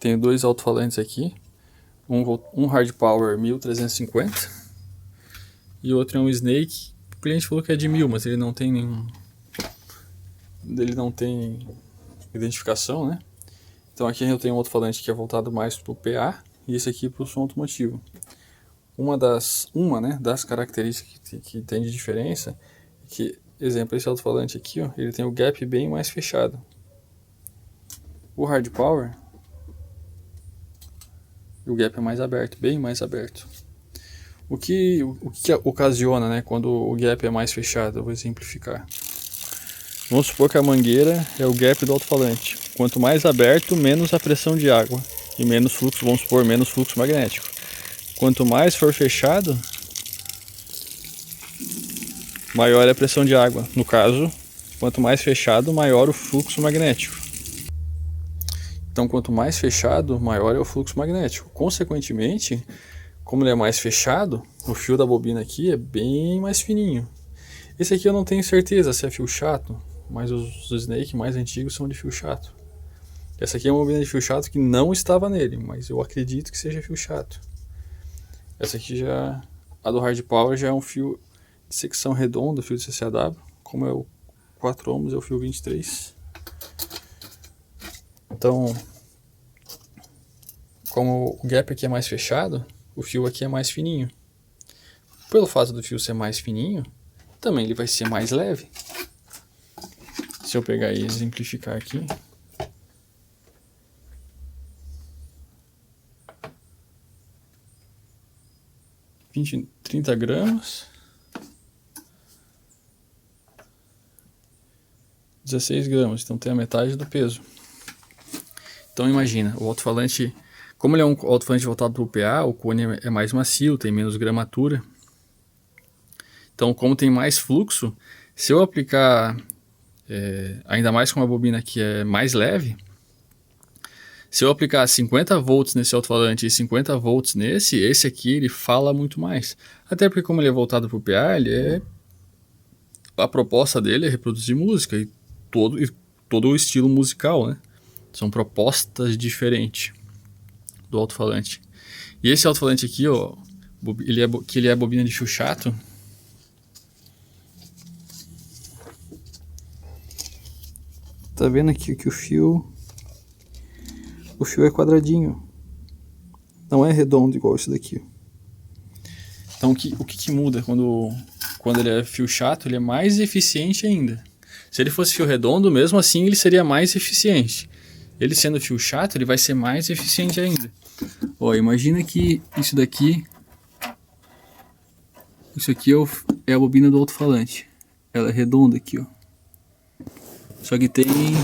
Tenho dois alto-falantes aqui. Um Hard Power 1350 e outro é um Snake. O cliente falou que é de 1000, mas ele não tem nenhum... Ele não tem identificação, né? Então aqui eu tenho um alto-falante que é voltado mais para o PA e esse aqui para o som automotivo. Uma das características que tem de diferença é que, exemplo, esse alto-falante aqui, ó, ele tem o gap bem mais fechado. O Hard Power, o gap é mais aberto, bem mais aberto. O que ocasiona, né, quando o gap é mais fechado? Eu vou exemplificar. Vamos supor que a mangueira é o gap do alto-falante. Quanto mais aberto, menos a pressão de água e menos fluxo, vamos supor, menos fluxo magnético. Quanto mais for fechado, maior é a pressão de água. No caso, quanto mais fechado, maior o fluxo magnético. Então, quanto mais fechado, maior é o fluxo magnético. Consequentemente, como ele é mais fechado, o fio da bobina aqui é bem mais fininho. Esse aqui eu não tenho certeza se é fio chato, mas os Snake mais antigos são de fio chato. Essa aqui é uma bobina de fio chato que não estava nele, mas eu acredito que seja fio chato. Essa aqui já, a do Hard Power, já é um fio de secção redonda, fio de CCAW, como é o 4 ohms, é o fio 23. Então, como o gap aqui é mais fechado, o fio aqui é mais fininho. Pelo fato do fio ser mais fininho, também ele vai ser mais leve. Se eu pegar e exemplificar aqui, , 30 gramas, 16 gramas, então tem a metade do peso. Então imagina, o alto-falante, como ele é um alto-falante voltado para o PA, o cone é mais macio, tem menos gramatura. Então, como tem mais fluxo, se eu aplicar, ainda mais com uma bobina que é mais leve, se eu aplicar 50 volts nesse alto-falante e 50 volts nesse, esse aqui ele fala muito mais. Até porque como ele é voltado para o PA, a proposta dele é reproduzir música e todo o estilo musical, né? São propostas diferentes do alto-falante. E esse alto-falante aqui, ó, ele é bobina de fio chato. Tá vendo aqui que o fio é quadradinho, não é redondo igual esse daqui. Então o que muda quando ele é fio chato? Ele é mais eficiente ainda. Se ele fosse fio redondo, mesmo assim ele seria mais eficiente. Ele sendo fio chato, ele vai ser mais eficiente ainda. Ó, imagina que isso aqui é a bobina do alto-falante. Ela é redonda aqui, ó. Só que tem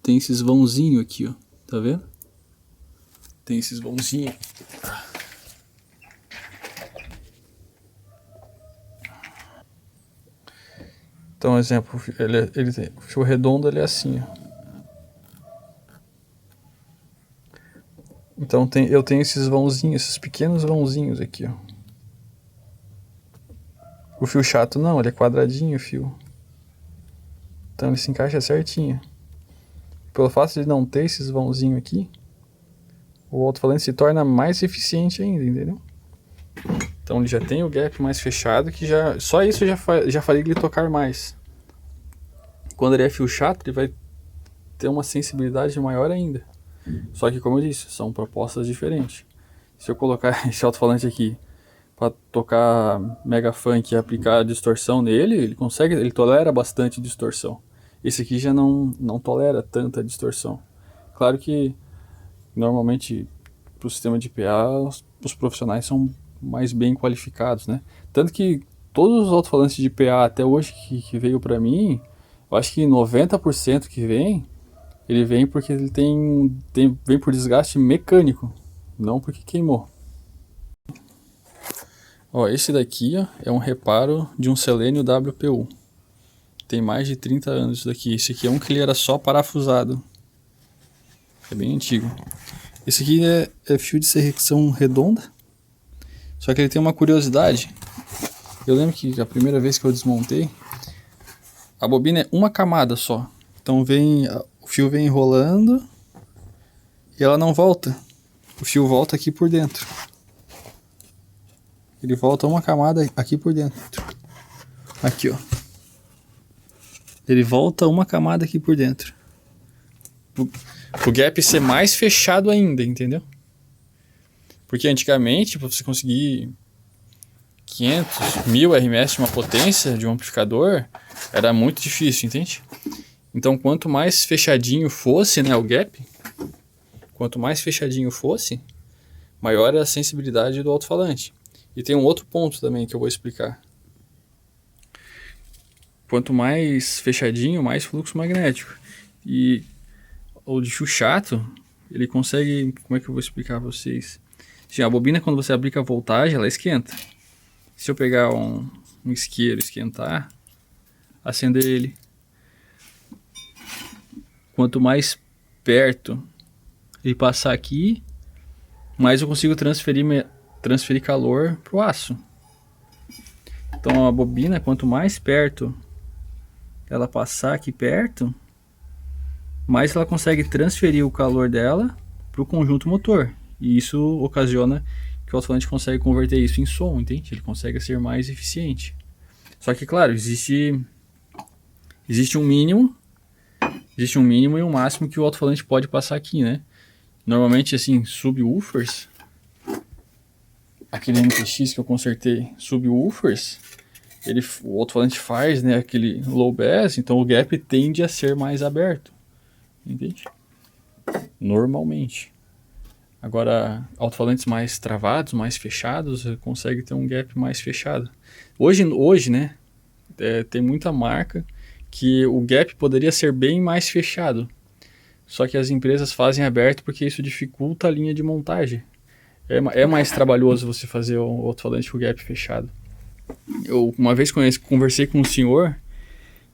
esses vãozinhos aqui, ó. Tá vendo? Tem esses vãozinhos. Então, exemplo, ele tem o fio redondo, ele é assim, ó. Então eu tenho esses vãozinhos, esses pequenos vãozinhos aqui, ó. O fio chato não, ele é quadradinho o fio. Então ele se encaixa certinho. Pelo fato de não ter esses vãozinhos aqui, o alto-falante se torna mais eficiente ainda, entendeu? Então ele já tem o gap mais fechado, que só isso já faria ele tocar mais. Quando ele é fio chato, ele vai ter uma sensibilidade maior ainda. Só que, como eu disse, são propostas diferentes. Se eu colocar esse alto-falante aqui para tocar mega funk e aplicar distorção nele, ele tolera bastante distorção. Esse aqui já não tolera tanta distorção. Claro que normalmente para o sistema de PA os profissionais são mais bem qualificados, né? Tanto que todos os alto-falantes de PA até hoje que veio para mim, eu acho que 90% que ele vem porque ele vem por desgaste mecânico, não porque queimou. Ó, esse daqui, ó, é um reparo de um Selênio WPU. Tem mais de 30 anos isso daqui. Esse aqui é um que ele era só parafusado. É bem antigo. Esse aqui é fio de secção redonda. Só que ele tem uma curiosidade. Eu lembro que a primeira vez que eu desmontei, a bobina é uma camada só. Então vem o fio vem enrolando e ela não volta. O fio volta aqui por dentro. Ele volta uma camada aqui por dentro. Aqui, ó. Ele volta uma camada aqui por dentro. O gap ser mais fechado ainda, entendeu? Porque antigamente, para você conseguir 500, 1000 RMS de uma potência de um amplificador, era muito difícil, entende? Então, quanto mais fechadinho fosse, né, o gap, quanto mais fechadinho fosse, maior era a sensibilidade do alto-falante. E tem um outro ponto também que eu vou explicar. Quanto mais fechadinho, mais fluxo magnético. E o de fio chato, ele consegue... Como é que eu vou explicar para vocês? Assim, a bobina, quando você aplica a voltagem, ela esquenta. Se eu pegar um isqueiro, esquentar, acender ele, quanto mais perto ele passar aqui, mais eu consigo transferir calor para o aço. Então a bobina, quanto mais perto ela passar aqui perto, mais ela consegue transferir o calor dela para o conjunto motor. E isso ocasiona que o alto-falante consegue converter isso em som, entende? Ele consegue ser mais eficiente. Só que, claro, existe um mínimo e um máximo que o alto-falante pode passar aqui, né? Normalmente, assim, subwoofers, aquele MTX que eu consertei, subwoofers, o alto-falante faz, né, aquele low bass, então o gap tende a ser mais aberto, entende? Normalmente. Agora, alto-falantes mais travados, mais fechados, consegue ter um gap mais fechado. Hoje, né, tem muita marca que o gap poderia ser bem mais fechado. Só que as empresas fazem aberto porque isso dificulta a linha de montagem. É mais trabalhoso você fazer o alto-falante com o gap fechado. Eu uma vez conversei com um senhor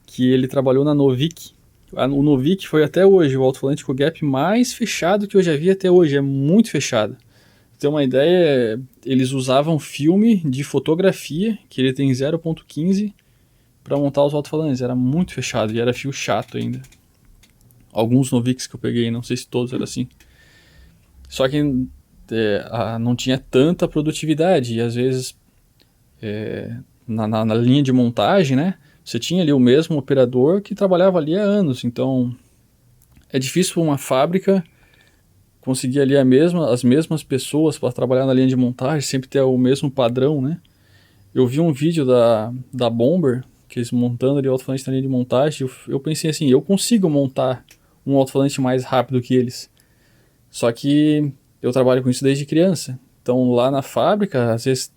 que ele trabalhou na Novik. O Novik foi até hoje o alto-falante com o gap mais fechado que eu já vi até hoje. É muito fechado. Pra ter uma ideia, eles usavam filme de fotografia, que ele tem 0.15, para montar os alto-falantes. Era muito fechado e era fio chato ainda. Alguns Noviks que eu peguei, não sei se todos eram assim. Só que não tinha tanta produtividade. E às vezes, na linha de montagem, né? Você tinha ali o mesmo operador que trabalhava ali há anos. Então, é difícil para uma fábrica conseguir ali as mesmas pessoas para trabalhar na linha de montagem, sempre ter o mesmo padrão, né? Eu vi um vídeo da Bomber, que eles montando ali o alto-falante na linha de montagem. Eu pensei assim, eu consigo montar um alto-falante mais rápido que eles. Só que eu trabalho com isso desde criança. Então, lá na fábrica, às vezes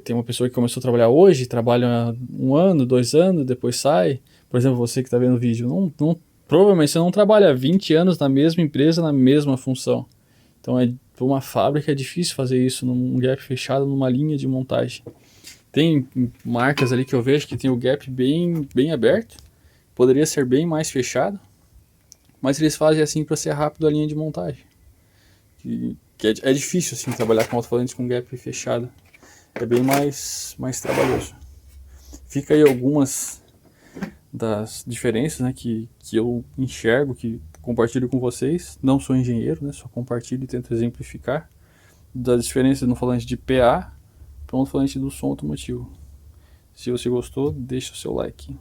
tem uma pessoa que começou a trabalhar hoje, trabalha 1 ano, 2 anos, depois sai. Por exemplo, você que está vendo o vídeo, provavelmente você não trabalha 20 anos na mesma empresa, na mesma função. Então, para uma fábrica é difícil fazer isso num gap fechado, numa linha de montagem. Tem marcas ali que eu vejo que tem o gap bem, bem aberto, poderia ser bem mais fechado, mas eles fazem assim para ser rápido a linha de montagem. É difícil assim trabalhar com alto-falantes com gap fechado. É bem mais trabalhoso. Fica aí algumas das diferenças, né, que eu enxergo, que compartilho com vocês. Não sou engenheiro, né, só compartilho e tento exemplificar das diferenças no falante de PA para um falante do som automotivo. Se você gostou, deixa o seu like.